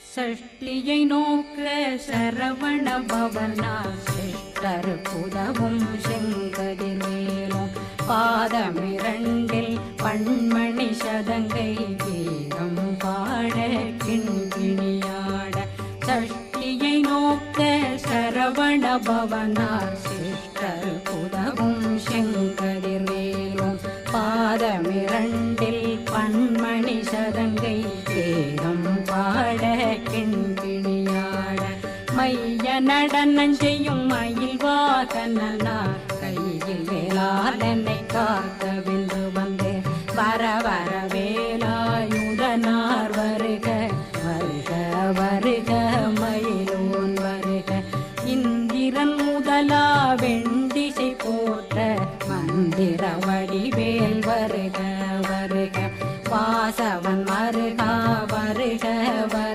சஷ்டியை நோக்க சரவண பவனா சிஷ்டர் புதவும் செங்கதிர்வேலும் பாதமிரண்டில் பண்மணி சதங்கை கீதம் பாட கிண்கிணியாட சஷ்டியை நோக்க சரவண பவனார் சிஷ்டர் புதவும் செங்கதிர்வேலும் பாதமிரண்டில் பண்மணி சதங்கை கீதம் பாட கிண்கிணியாட மைய நடனம் செய்யும் மயில் வாகனார் கையில் வேளாளனை காக்க வென்று வந்து வர வர வேலாயுதனார் வருக வருக வருக